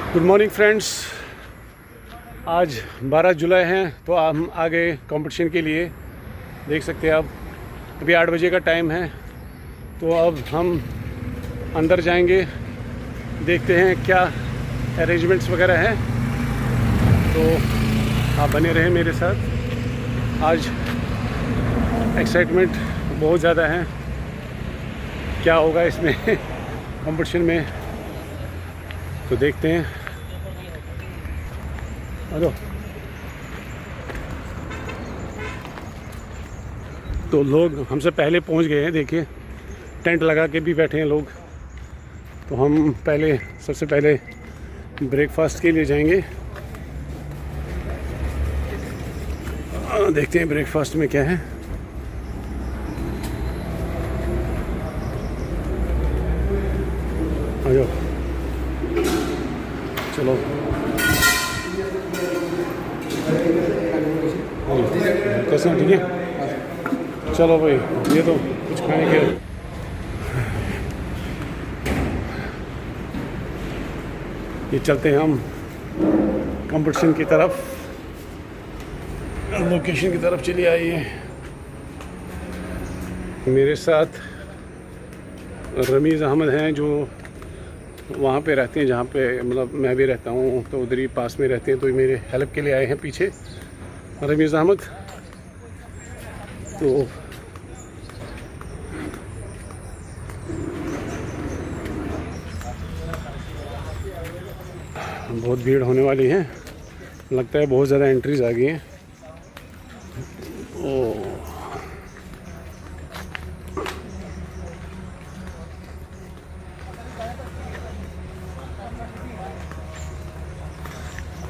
Good morning friends. आज 12 जुलाई है तो हम आ गए कंपटीशन के लिए। देख सकते हैं आप, अभी 8 बजे का टाइम है। तो अब हम अंदर जाएंगे, देखते हैं क्या अरेंजमेंट्स वगैरह हैं। तो आप बने रहें मेरे साथ। आज एक्साइटमेंट बहुत ज़्यादा है, क्या होगा इसमें कंपटीशन में, तो देखते हैं। हेलो, तो लोग हमसे पहले पहुंच गए हैं। देखिए, टेंट लगा के भी बैठे हैं लोग। तो हम सबसे पहले ब्रेकफास्ट के लिए जाएंगे। देखते हैं ब्रेकफास्ट में क्या है। आ जाओ, चलो। कैसे हैं? ठीक है, चलो भाई, ये तो कुछ खाने के। ये चलते हैं हम कंपटीशन की तरफ, लोकेशन की तरफ चली आई है। मेरे साथ रमीज़ अहमद हैं, जो वहाँ पे रहते हैं जहाँ पे मतलब मैं भी रहता हूँ, तो उधर ही पास में रहते हैं। तो मेरे हेल्प के लिए आए हैं पीछे रमीज़ अहमद। तो बहुत भीड़ होने वाली है, लगता है बहुत ज़्यादा एंट्रीज आ गई हैं।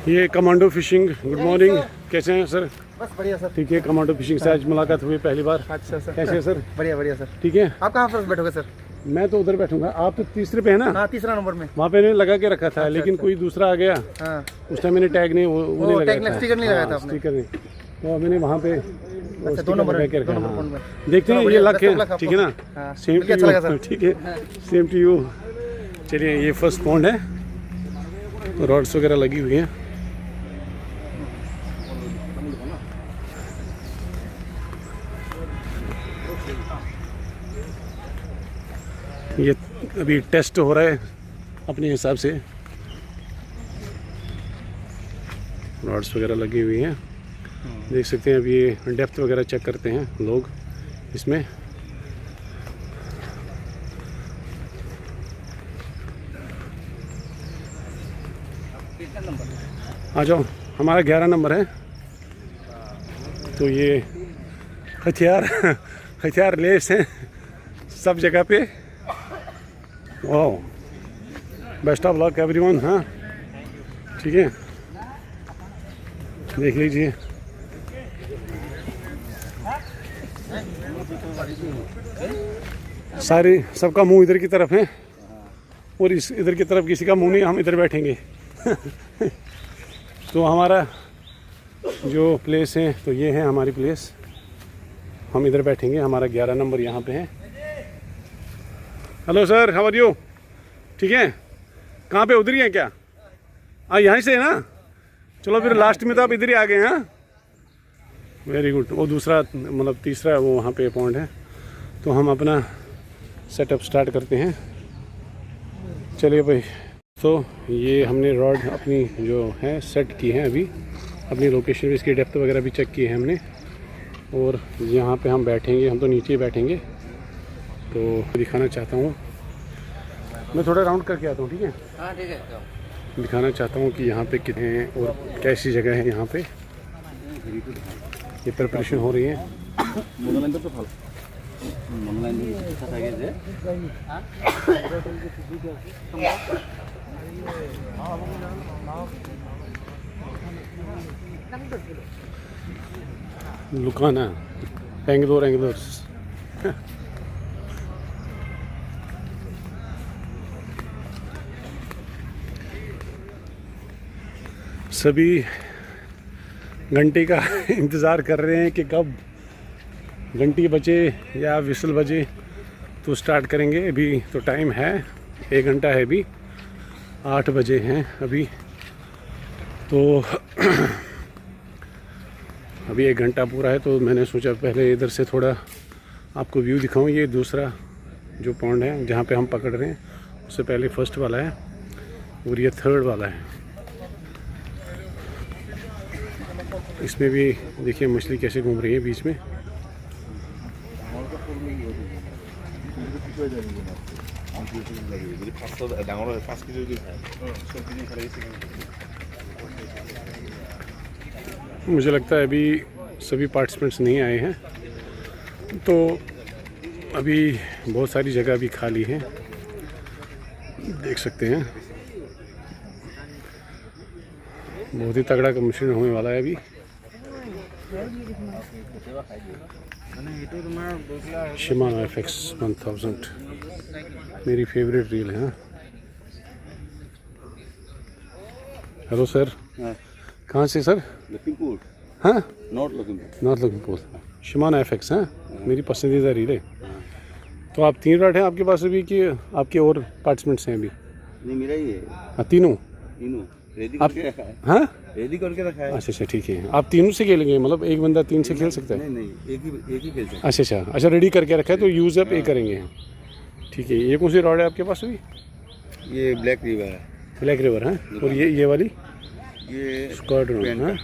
ये कमांडो फिशिंग। गुड मॉर्निंग, कैसे हैं सर? बस बढ़िया सर। ठीक है, कमांडो फिशिंग से आज मुलाकात हुई पहली बार। अच्छा सर, कैसे हैं सर? बढ़िया बढ़िया सर। ठीक है, आप कहाँ पर बैठोगे सर? मैं तो उधर बैठूंगा। आप तो तीसरे पे है ना? हाँ, तीसरा नंबर में। वहाँ पे मैंने लगा के रखा था, लेकिन अच्छा। कोई दूसरा आ गया। हाँ, उस टाइम मैंने टैग नहीं, वो नहीं टैग लगाया था। स्टिकर नहीं लगाया था आपने? स्टिकर नहीं, तो मैंने वहाँ पे अच्छा, 2 नंबर में, 2 नंबर में। देखते हैं। ये लक है, ठीक है ना? हाँ, सेम टू अच्छा लगा यू। सर। ठीक है, सेम टू यू। चलिए, ये फर्स्ट पॉइंट है, तो रॉड्स वगैरह लगी हुई हैं। ये अभी टेस्ट हो रहा है अपने हिसाब से। रॉड्स वगैरह लगी हुई हैं, देख सकते हैं। अभी ये डेप्थ वगैरह चेक करते हैं लोग इसमें। आ जाओ, हमारा 11 नंबर है। तो ये हथियार लेस हैं सब जगह पे। वाह, बेस्ट ऑफ लक एवरीवन। हाँ, ठीक है, देख लीजिए। सारे सबका मुंह इधर की तरफ है, और इस इधर की तरफ किसी का मुंह नहीं। हम इधर बैठेंगे तो हमारा जो प्लेस है, तो ये है हमारी प्लेस। हम इधर बैठेंगे, हमारा 11 नंबर यहाँ पे है। Hello sir, how are you? ठीक है, कहाँ पे? उधर ही है क्या? हाँ, यहाँ से है ना? चलो फिर लास्ट में तो आप इधर ही आ गए। हाँ, वेरी गुड। वो दूसरा मतलब तीसरा वो वहाँ पे पॉइंट है। तो हम अपना सेटअप स्टार्ट करते हैं। चलिए भाई। तो ये हमने रॉड अपनी जो है सेट की है अभी, अपनी लोकेशन, इसकी डेप्थ वगैरह भी चेक की है हमने। और यहाँ पे हम बैठेंगे, हम तो नीचे ही बैठेंगे। तो दिखाना चाहता हूँ, मैं थोड़ा राउंड करके आता हूँ। ठीक है? हाँ, ठीक है। दिखाना चाहता हूँ कि यहाँ पे कितने हैं और कैसी जगह है यहाँ पे। ये प्रिपरेशन हो रही है। लुकाना एंगलोर्स। सभी घंटे का इंतज़ार कर रहे हैं कि कब घंटी बजे या विसल बजे तो स्टार्ट करेंगे। अभी तो टाइम है, 1 घंटा है अभी। 8 बजे हैं अभी। तो अभी 1 घंटा पूरा है, तो मैंने सोचा पहले इधर से थोड़ा आपको व्यू दिखाऊं। ये दूसरा जो पॉन्ड है जहाँ पे हम पकड़ रहे हैं, उससे पहले फर्स्ट वाला है और ये थर्ड वाला है। इसमें भी देखिए मछली कैसे घूम रही है बीच में। मुझे लगता है अभी सभी पार्टिसिपेंट्स नहीं आए हैं, तो अभी बहुत सारी जगह अभी खाली है, देख सकते हैं। बहुत ही तगड़ा कमीशन होने वाला है अभी। शिमानो FX 1000 मेरी फेवरेट रील है। हेलो सर, कहाँ से सर? लखीमपुर। हाँ, north Lakhimpur. North Lakhimpur. Shimano FX है मेरी पसंदीदा रील है। तो आप 3 रॉड हैं आपके पास अभी कि आपके और पार्टिसिपेंट्स हैं अभी? नहीं, मेरा ही है। हाँ, तीनों रेडी आप? करके रखा है। हाँ, रेडी करके रखा है। अच्छा ठीक है। आप तीनों से खेलेंगे, मतलब एक बंदा 3 से खेल सकता है? नहीं, एक ही खेल सकते हैं। अच्छा, रेडी करके रखा है, तो यूज़ अप एक करेंगे। ठीक है। ये कौन सी रॉड है आपके पास अभी? ये ब्लैक रिवर है। ब्लैक रिवर है। और ये वाली ये स्क्वाड रॉड है,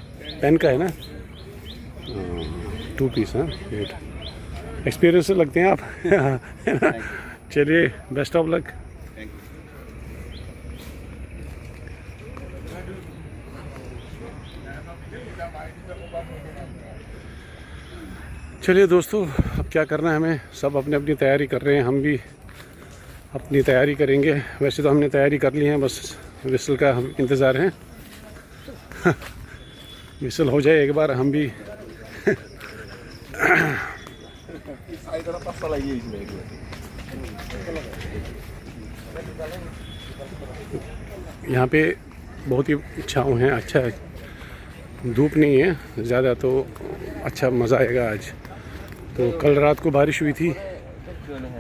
पेन का है ना? 2 पीस। हाँ, एक्सपीरियंस लगते हैं आप। चलिए, बेस्ट ऑफ लक। चलिए दोस्तों, अब क्या करना है हमें, सब अपनी अपनी तैयारी कर रहे हैं, हम भी अपनी तैयारी करेंगे। वैसे तो हमने तैयारी कर ली है, बस विसल का हम इंतज़ार है। विसल हो जाए एक बार, हम भी यहाँ पे बहुत ही छाँव है, अच्छा है, धूप नहीं है ज़्यादा, तो अच्छा मज़ा आएगा आज। तो कल रात को बारिश हुई थी,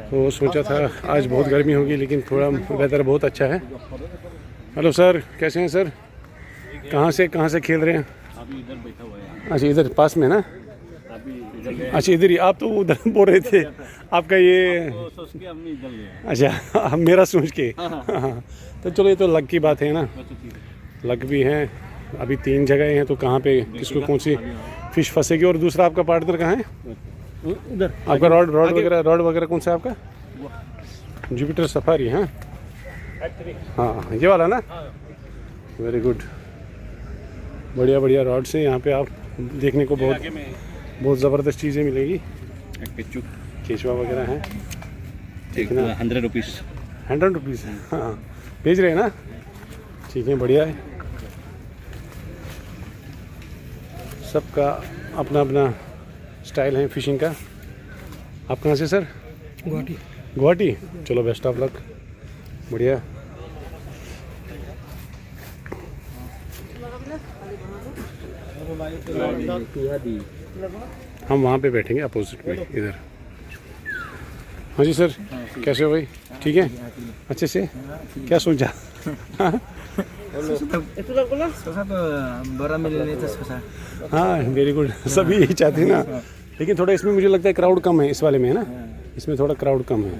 तो सोचा था आज बहुत गर्मी होगी, लेकिन थोड़ा वेदर बहुत अच्छा है। हेलो सर, कैसे हैं सर? कहाँ से खेल रहे हैं? अभी इधर बैठा हुआ है। अच्छा, इधर पास में ना? अभी इधर अच्छा, इधर ही। आप तो उधर बोल रहे थे आपका ये। तो सोच के हमने इधर गए। अच्छा, हम मेरा सोच के। हाँ, तो चलो, ये तो लक की बात है ना, लक भी है। अभी 3 जगह हैं, तो कहाँ पे किसको कौन सी फिश फंसेगी। और दूसरा आपका पार्टनर कहाँ है? उधर आपका रॉड वगैरह कौन सा है आपका? Jupiter safari. हाँ हाँ, ये वाला ना? Very good. बढ़िया रॉड्स हैं यहाँ पे, आप देखने को बहुत ज़बरदस्त चीज़ें मिलेगी। केचुआ वगैरह हैं, ठीक है ना? 100 रुपीज़। 100 रुपीज़। हाँ, भेज रहे हैं ना? ठीक है, बढ़िया है। सबका अपना अपना स्टाइल है फिशिंग का। आप कहाँ से सर? गुवाहाटी। चलो, बेस्ट ऑफ लक, बढ़िया। हम वहाँ पे बैठेंगे अपोजिट में, इधर। हाँ जी सर, कैसे हो भाई? ठीक है, अच्छे से? क्या सोचा? हाँ, वेरी गुड। सभी यही चाहते हैं ना, लेकिन थोड़ा इसमें मुझे लगता है क्राउड कम है, इस वाले में है ना? इसमें थोड़ा क्राउड कम है,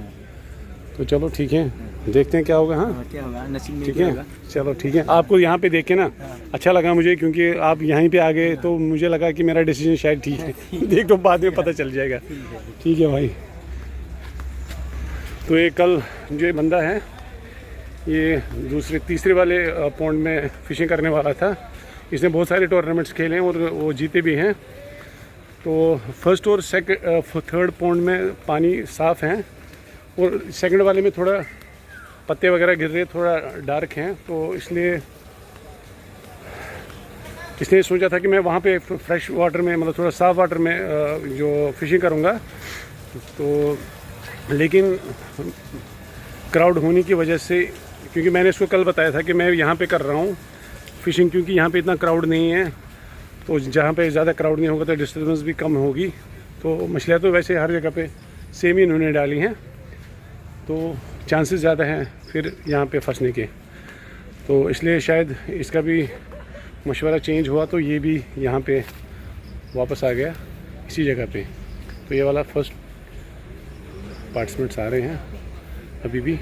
तो चलो ठीक है, देखते हैं क्या होगा। हाँ, ठीक है, चलो ठीक है। आपको यहाँ पे देख के ना अच्छा लगा मुझे, क्योंकि आप यहीं पे आ गए, तो मुझे लगा कि मेरा डिसीजन शायद ठीक है। देख तो बाद में पता चल जाएगा। ठीक है भाई। तो ये कल जो ये बंदा है, ये तीसरे वाले पॉन्ड में फ़िशिंग करने वाला था। इसने बहुत सारे टूर्नामेंट्स खेले हैं और वो जीते भी हैं। तो फर्स्ट और थर्ड पॉन्ड में पानी साफ़ है, और सेकंड वाले में थोड़ा पत्ते वगैरह गिर रहे, थोड़ा डार्क हैं, तो इसलिए सोचा था कि मैं वहाँ पे फ्रेश वाटर में, मतलब थोड़ा साफ़ वाटर में जो फ़िशिंग करूँगा। तो लेकिन क्राउड होने की वजह से, क्योंकि मैंने इसको कल बताया था कि मैं यहाँ पे कर रहा हूँ फ़िशिंग, क्योंकि यहाँ पे इतना क्राउड नहीं है, तो जहाँ पे ज़्यादा क्राउड नहीं होगा तो डिस्टर्बेंस भी कम होगी। तो मछलियाँ तो वैसे हर जगह पे सेम ही इन्होंने डाली हैं, तो चांसेस ज़्यादा हैं फिर यहाँ पे फंसने के। तो इसलिए शायद इसका भी मशवरा चेंज हुआ तो ये भी यहाँ पे वापस आ गया इसी जगह पे। तो ये वाला फर्स्ट पार्टिसिपेंट्स आ रहे हैं अभी भी।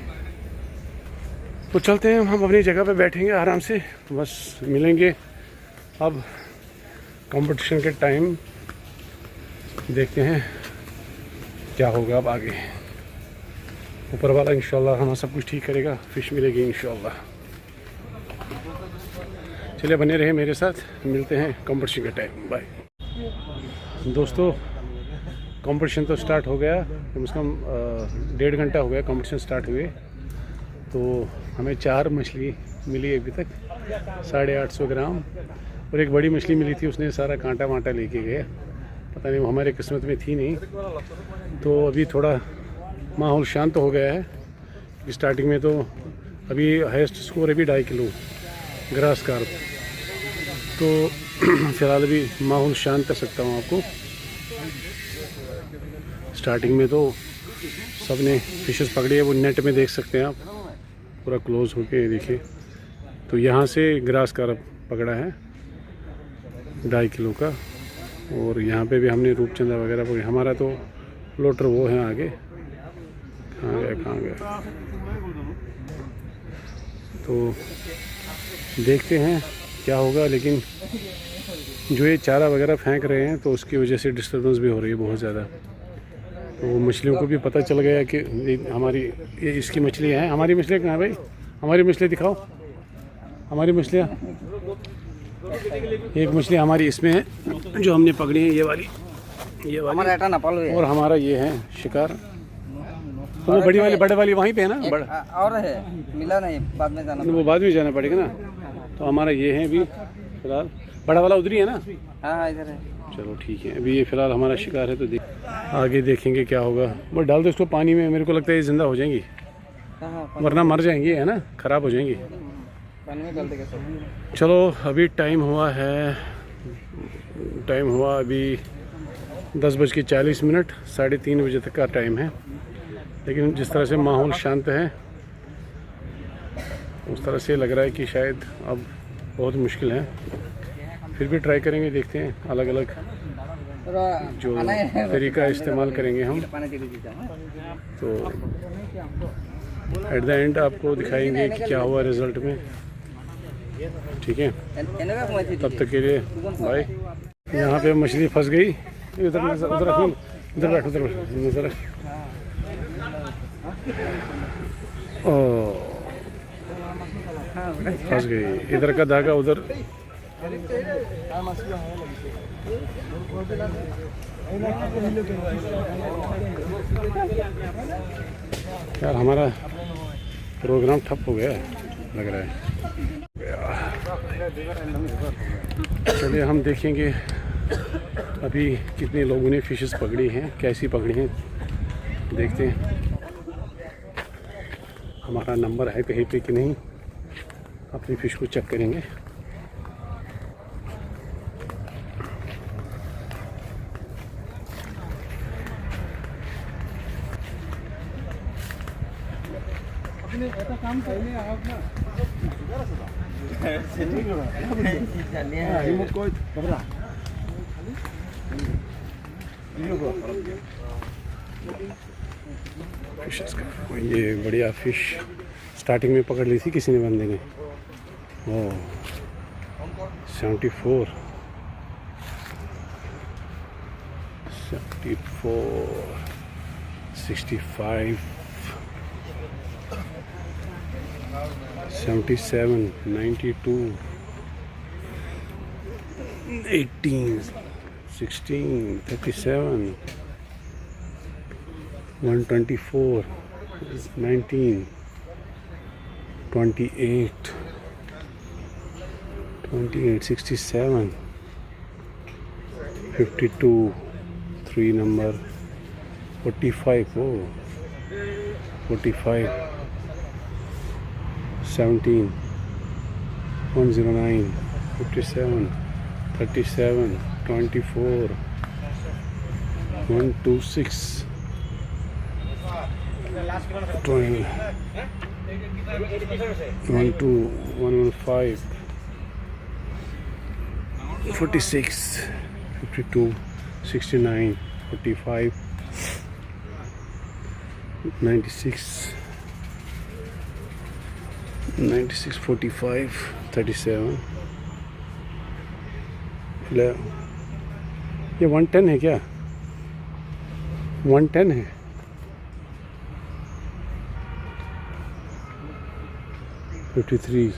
तो चलते हैं, हम अपनी जगह पे बैठेंगे आराम से, बस मिलेंगे अब कंपटीशन के टाइम। देखते हैं क्या होगा अब आगे। ऊपर वाला इंशाल्लाह हमारा सब कुछ ठीक करेगा, फ़िश मिलेगी इंशाल्लाह। चलिए बने रहे मेरे साथ, मिलते हैं कंपटीशन के टाइम। बाय दोस्तों, कंपटीशन तो स्टार्ट हो गया, कम से कम 1.5 घंटा हो गया कंपटीशन स्टार्ट हुए। तो हमें 4 मछली मिली अभी तक, 850 ग्राम, और एक बड़ी मछली मिली थी, उसने सारा कांटा वांटा लेके गया, पता नहीं वो हमारे किस्मत में थी नहीं। तो अभी थोड़ा माहौल शांत हो गया है। स्टार्टिंग में तो अभी हाईएस्ट स्कोर है भी 2.5 किलो ग्रास कार्प। तो फिलहाल अभी माहौल शांत कर सकता हूँ आपको। स्टार्टिंग में तो सब ने फिशेस पकड़ी है, वो नेट में देख सकते हैं आप, पूरा क्लोज होके देखिए। तो यहाँ से ग्रास कार्प पकड़ा है 2.5 किलो का, और यहाँ पे भी हमने रूपचंदा वगैरह पकड़ी। हमारा तो फ्लोटर वो है आगे, कहाँ गया। तो देखते हैं क्या होगा, लेकिन जो ये चारा वगैरह फेंक रहे हैं तो उसकी वजह से डिस्टर्बेंस भी हो रही है बहुत ज़्यादा। तो मछलियों को भी पता चल गया कि हमारी ये इसकी मछली है। हमारी मछलियाँ कहाँ है भाई? हमारी मछली दिखाओ, हमारी मछलियाँ। एक मछली हमारी इसमें है जो हमने पकड़ी है, ये वाली और हमारा ये है शिकार। तो वो बड़े वाली वहीं पे है ना? और है, मिला नहीं, बाद में जाना, वो बाद में जाना पड़ेगा ना। तो हमारा ये है अभी फिलहाल, बड़ा वाला उधर ही है ना? हाँ इधर है। चलो ठीक है, अभी ये फिलहाल हमारा शिकार है। तो आगे देखेंगे क्या होगा। बस डाल दो इसको पानी में, मेरे को लगता है ये जिंदा हो जाएंगी, वरना मर जाएंगी, है ना, ख़राब हो जाएंगी। पानी में डाल देगा सब। चलो अभी टाइम हुआ अभी 10:40, 3:30 बजे तक का टाइम है। लेकिन जिस तरह से माहौल शांत है उस तरह से लग रहा है कि शायद अब बहुत मुश्किल है। फिर भी ट्राई करेंगे, देखते हैं, अलग अलग जो तरीका इस्तेमाल करेंगे हम। तो एट द एंड आपको दिखाएंगे कि क्या हुआ रिज़ल्ट में, ठीक है? तब तक के लिए बाय। यहाँ पे मछली फंस गई, उधर बैठ नजर रख। फंस गई, इधर का धागा उधर। यार हमारा प्रोग्राम ठप हो गया लग रहा है। चलिए हम देखेंगे अभी कितने लोगों ने फिशेस पकड़ी हैं, कैसी पकड़ी हैं, देखते हैं हमारा नंबर है कहीं पे कि नहीं। अपनी फिश को चेक करेंगे। फिशेस का ये बढ़िया फिश स्टार्टिंग में पकड़ ली थी किसी ने, बंदे ने। ओह 74 65 77 92 18 16 37 124 19 28 67 52 3 number 45 45 17 109 57 37 24 126 20 115 46 52 69 45 96 96 45 37 ये 110 है क्या? 110 है। $53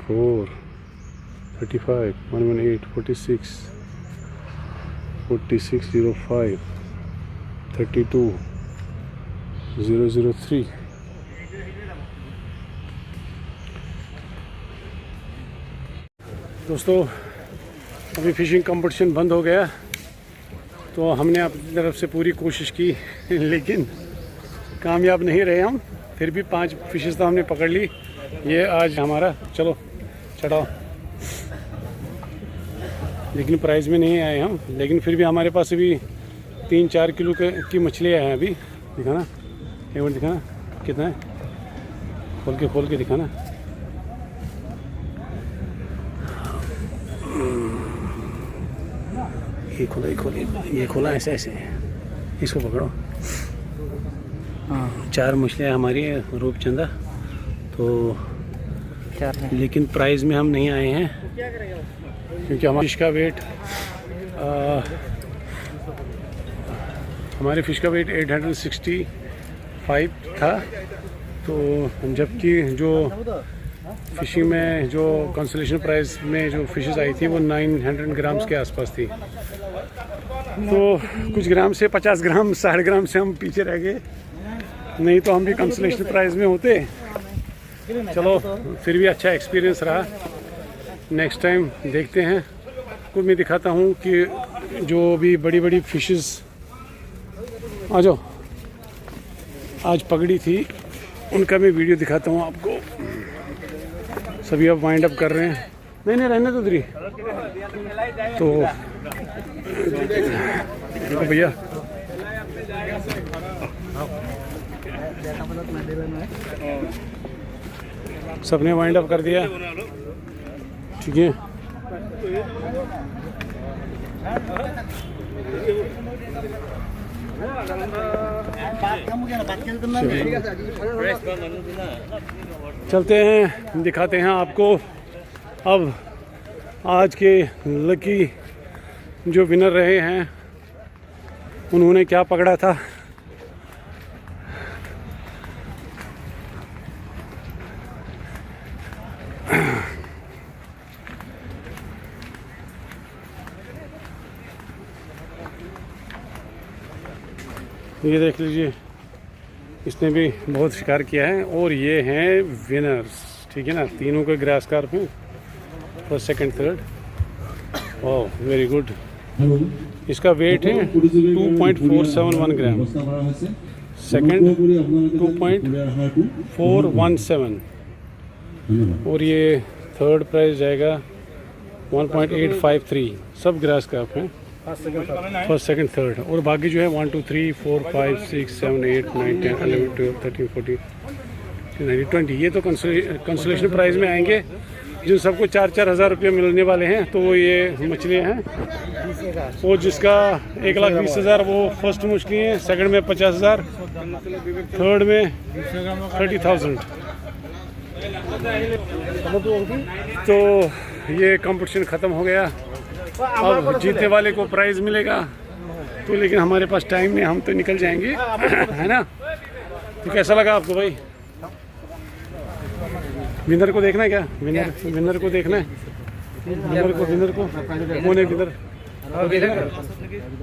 4 35 118 46 46 05 32 003 दोस्तों, अभी फ़िशिंग कंपटीशन बंद हो गया, तो हमने अपनी तरफ से पूरी कोशिश की लेकिन कामयाब नहीं रहे हम। फिर भी 5 फिशेस तो हमने पकड़ ली। ये आज हमारा, चलो चढ़ाओ, लेकिन प्राइस में नहीं आए हम, लेकिन फिर भी हमारे पास अभी 3-4 किलो की मछलियाँ हैं। अभी दिखाना, एक मिनट दिखाना कितना है, खोल के दिखाना। ये खोला ऐसे इसको पकड़ो। हाँ, 4 मछलियाँ हमारी है रूपचंदा, तो 4 है। लेकिन प्राइस में हम नहीं आए हैं क्योंकि हमारी फ़िश का वेट 865 था। तो जबकि जो फ़िशिंग में जो कंसोलेशन प्राइस में जो फ़िशेस आई थी वो 900 ग्राम्स के आसपास थी। तो कुछ ग्राम से 50 ग्राम 60 ग्राम से हम पीछे रह गए, नहीं तो हम भी कंसोलेशन प्राइस में होते। चलो, फिर भी अच्छा एक्सपीरियंस रहा। नेक्स्ट टाइम देखते हैं। कुछ मैं दिखाता हूँ कि जो भी बड़ी फिशेस आ जाओ आज पकड़ी थी, उनका मैं वीडियो दिखाता हूँ आपको। सभी अब वाइंड अप कर रहे हैं। नहीं रहने दो उधरी। तो देखो भैया, सबने वाइंड अप कर दिया, ठीक है। चलते हैं, दिखाते हैं आपको अब आज के लकी जो विनर रहे हैं उन्होंने क्या पकड़ा था। ये देख लीजिए, इसने भी बहुत शिकार किया है और ये हैं विनर्स, ठीक है ना। तीनों के ग्रास कार्प हैं, first second third. Oh very good. इसका वेट है 2.471 ग्राम, सेकंड 2.417 और ये थर्ड प्राइस जाएगा 1.853। सब ग्रास कार्प हैं, फर्स्ट सेकंड थर्ड। और बाकी जो है 1 2 3 4 5 6 7 8 9 10 11 12 13 14 20। ये तो कंसोलेशन प्राइस में आएंगे, जिन सबको 4-4 हज़ार रुपये मिलने वाले हैं। तो वो ये मछलियाँ हैं, वो जिसका 1,20,000 वो फर्स्ट मछली है, सेकंड में 50,000, थर्ड में 30,000। तो ये कंपटीशन ख़त्म हो गया। अब जीतने वाले को प्राइज़ मिलेगा। तो लेकिन हमारे पास टाइम नहीं, हम तो निकल जाएंगे है ना। तो कैसा लगा आपको भाई? विनर को देखना है क्या? विनर को देखना है। विनर को कौन है विनर?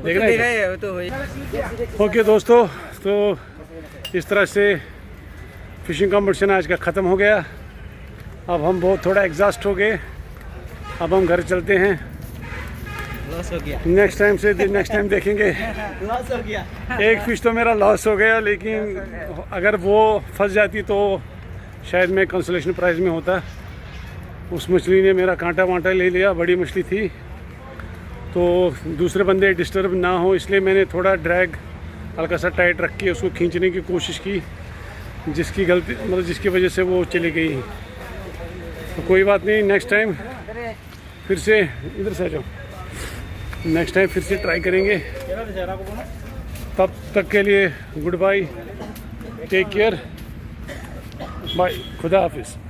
देखना है। ओके दोस्तों, तो इस तरह से फ़िशिंग कंपटीशन आज का ख़त्म हो गया। अब हम बहुत थोड़ा एग्जॉस्ट हो गए, अब हम घर चलते हैं। नेक्स्ट टाइम देखेंगे। लॉस हो गया। एक फ़िश तो मेरा लॉस हो गया, लेकिन अगर वो फंस जाती तो शायद मैं कंसोलेशन प्राइस में होता। उस मछली ने मेरा कांटा वांटा ले लिया, बड़ी मछली थी। तो दूसरे बंदे डिस्टर्ब ना हो इसलिए मैंने थोड़ा ड्रैग हल्का सा टाइट रख के उसको खींचने की कोशिश की, जिसकी गलती मतलब जिसकी वजह से वो चली गई। तो कोई बात नहीं, नेक्स्ट टाइम फिर से इधर से आ जाओ, नेक्स्ट टाइम फिर से ट्राई करेंगे। तब तक के लिए good bye, take care, bye, खुदा हाफिज़।